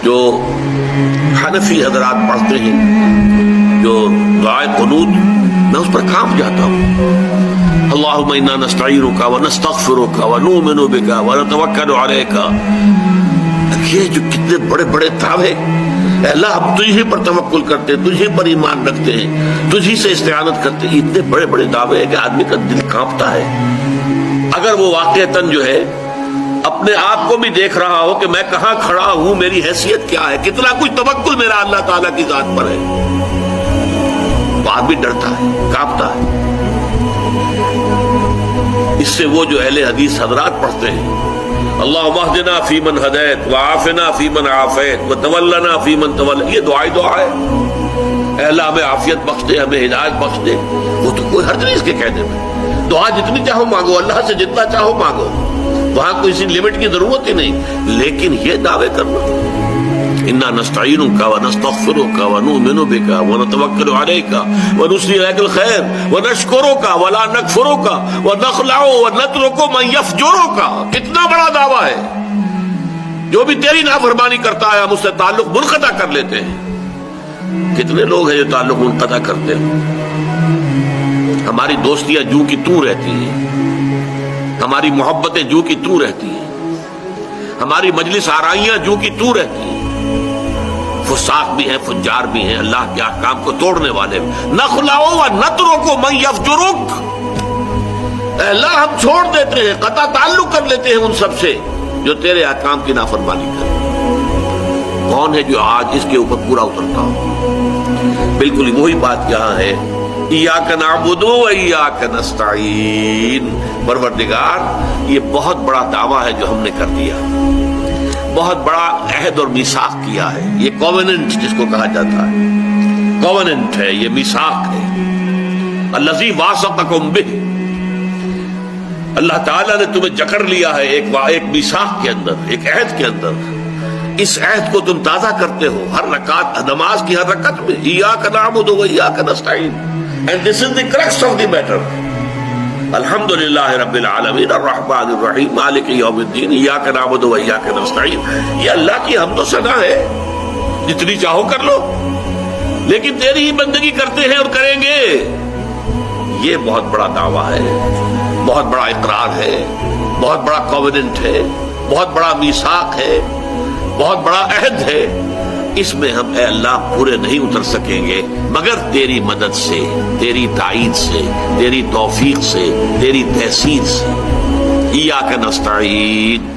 جو حنفی حضرات پڑھتے ہیں جو دعائے قنوت، میں اس پر کانپ جاتا ہوں. اللہم انا نستعینک ونستغفرک ونؤمن بک ونتوکل علیک. یہ جو کتنے بڑے بڑے دعوے، اے اللہ ہم تجھے پر توکل کرتے ہیں، تجھے پر ایمان رکھتے ہیں، تجھے سے استعانت کرتے ہیں. اتنے بڑے بڑے دعوے ہیں کہ آدمی کا دل کانپتا ہے. اگر وہ واقعتاً جو ہے اپنے آپ کو بھی دیکھ رہا ہو کہ میں کہاں کھڑا ہوں، میری حیثیت کیا ہے، کتنا کچھ توکل میرا اللہ تعالیٰ کی ذات پر ہے، تو آدمی ڈرتا ہے، کانپتا ہے. اس سے وہ جو اہل حدیث حضرات پڑھتے ہیں اللہم اہدنا فیمن ہدیت وعافنا فیمن عافیت وتولنا فیمن تولیت، یہ دعا ہے. اے اللہ ہمیں عافیت بخش دے، ہمیں ہدایت بخش دے. وہ تو کوئی حرج نہیں اس کے کہنے میں. دعا جتنی چاہو مانگو، اللہ سے جتنا چاہو مانگو، وہاں کوئی کسی لمٹ کی ضرورت ہی نہیں. لیکن یہ دعوے کرنا انا نستعینک ونستغفرک ونؤمن بک ونتوکل علیک ونثنی علیک الخیر ونشکرک ولا نکفرک ونخلع ونترک من یفجرک، کتنا بڑا دعویٰ ہے. جو بھی تیری نافرمانی کرتا ہے ہم اس سے تعلق منقطع کر لیتے ہیں. کتنے لوگ ہیں جو تعلق منقطع کرتے ہیں. ہماری دوستیاں جو کی تو رہتی ہیں، ہماری محبتیں جو کی تو رہتی ہیں، ہماری مجلس آرائیاں جو کی تو رہتی ہیں. فساق بھی ہیں، فجار بھی ہیں، اللہ کے احکام کو توڑنے والے. نخلع ونترک من یفجرک، اے اللہ ہم چھوڑ دیتے ہیں، قطع تعلق کر لیتے ہیں ان سب سے جو تیرے احکام کی نافرمانی کرے. کون ہے جو آج اس کے اوپر پورا اترتا ہو؟ بالکل وہی بات یہاں ہے، ایاک نعبد و ایاک نستعین. پروردگار یہ بہت بڑا دعویٰ ہے جو ہم نے کر دیا، بہت بڑا عہد اور میثاق کیا ہے. یہ کووننٹ جس کو کہا جاتا ہے، کووننٹ ہے، یہ میثاق ہے. الذی واثقکم بہ، اللہ تعالیٰ نے تمہیں جکڑ لیا ہے ایک میثاق کے اندر، ایک عہد کے اندر. اس عہد کو تم تازہ کرتے ہو ہر رکعت، نماز کی ہر رکعت میں. ایاک نعبد و ایاک نستعین. And this is the crux of the matter. الحمدللہ رب العالمین الرحمن الرحیم مالک یوم الدین ایاک نعبد و ایاک نستعین. یہ اللہ کی حمد و ثنا ہے، جتنی چاہو کر لو، لیکن تیری ہی بندگی کرتے ہیں اور کریں گے. یہ بہت بڑا دعویٰ ہے، بہت بڑا اقرار ہے، بہت بڑا کووننٹ ہے، بہت بڑا میثاق ہے، بہت بڑا عہد ہے. اس میں ہم اے اللہ پورے نہیں اتر سکیں گے مگر تیری مدد سے، تیری تائید سے، تیری توفیق سے، تیری تحسین سے. ایاک نستعین.